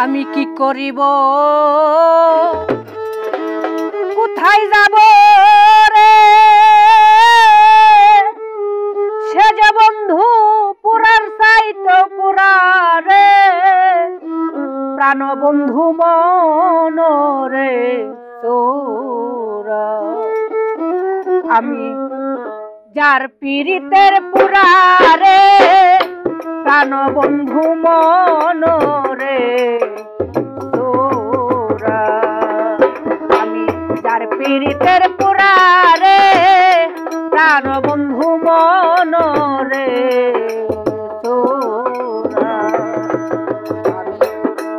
আমি কি করিব কোথায় যাব রে সে যে বন্ধু পুরার চাইতো পুরা রে প্রাণ বন্ধু মন রে তোরা আমি যার পীড়িতের পুরা রে প্রাণ বন্ধু মন রে তোরা আমি যার পীড়িতের পুরা রে প্রাণ বন্ধু মন রে তোরা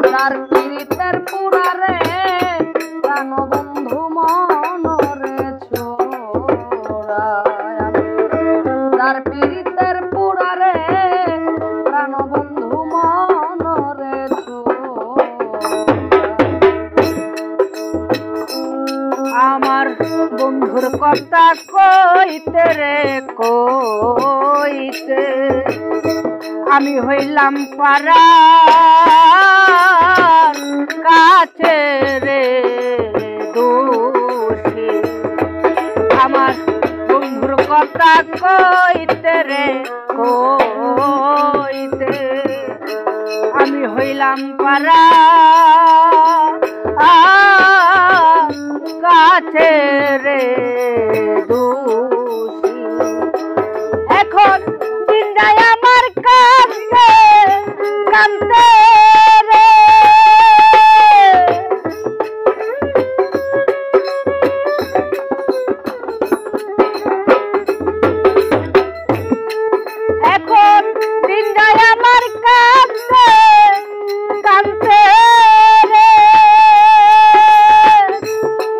যার পীড়িতের পুরা রে প্রাণ বন্ধু মন রে ছোরা যার পীড়িতের পুরা রে প্রাণ বন্ধু মন রে আমার বন্ধুর কথা কইতে রে কইতে আমি হইলাম পারা কাছে রে দোষী আমার বন্ধুর কথা কইতে রে কইতে আমি হইলাম পারা কাছে রে দোষী এখন দিনটাই আমার কাঁদতে কাঁদতে রে এখন দিনটাই আমার কাঁদতে কাঁদতে রে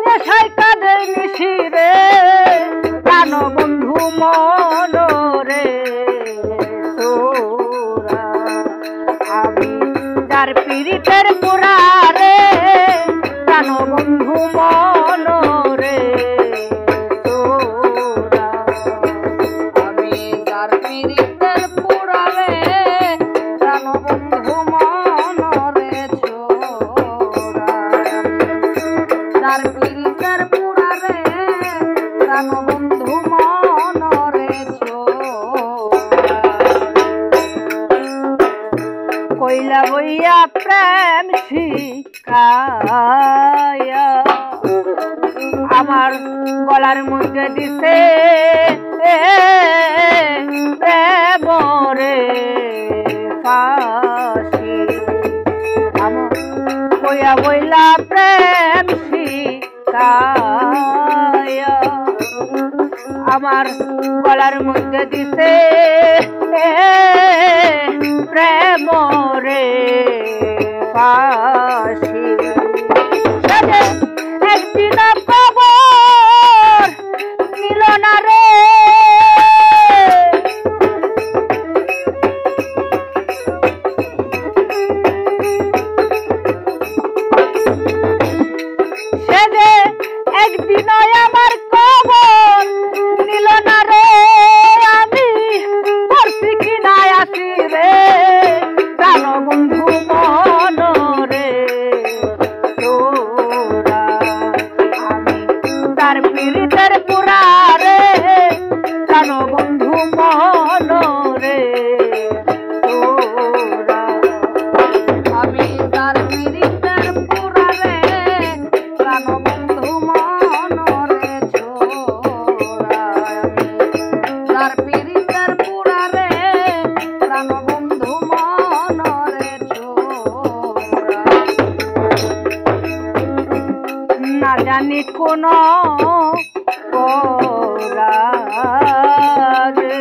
নেশায় কাঁদে নিশি রে প্রাণ বন্ধু মন রে তোরা আমি যার পীড়িতের পুরা রে প্রাণ বন্ধু মন রে তোরা আমি যার পীড়িতের পুরা রে প্রাণ বন্ধু মন রে ছোরা যার পীড়িতের পুরা রে প্রাণ বন্ধু মন রে ছোরা কইলা বইয়া প্রেম শিখায়া আমার গলার মধ্যে দিছে প্রেম রে ফাঁসি আমার কইয়া বইলা প্রেম শিখায়া আমার গলার মধ্যে দিছে প্রেম রে ফাঁসি একদিন খবর নিল না রে সে যে একদিন আমার খবর নিল না রে আমি পড়ছি কি না আসি রে প্রাণ বন্ধু মন রে তোরা আমি তার পীড়িতের পুরা রে প্রাণ বন্ধু মন রে তোরা আমি তার পীড়িতের পুরা রে প্রাণ বন্ধু মন রে ছোরা তার পীড়িতের পুরা রে প্রাণ বন্ধু মন রে ছোরা না জানি কোন পরাগে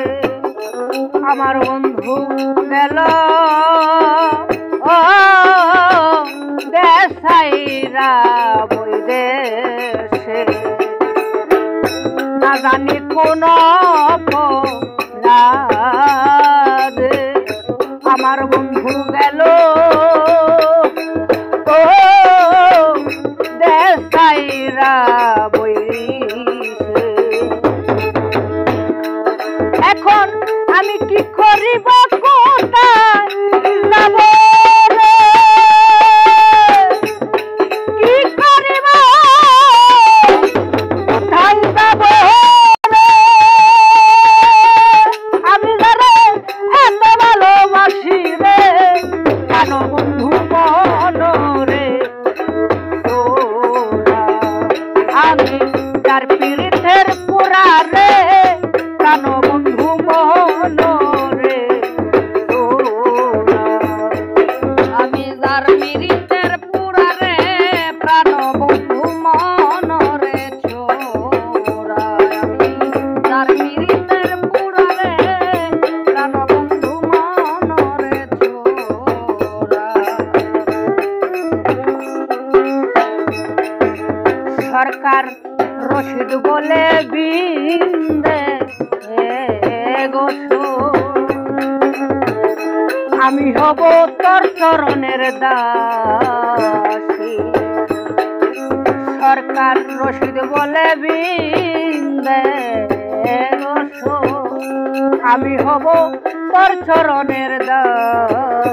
আমার বন্ধু গেল ও দেশাইরা বৈদেশে না জানি কোন পরাগে আমার বন্ধু গেল ও দেশাইরা বৈদেশে এখন আমি কি করিব কোথায় যাব রে সরকার রশিদ বলে বিন্দে গোসো আমি হব তোর চরণের দাসী সরকার রশিদ বলে বিন্দে গোসো আমি হব তোর চরণের দাসী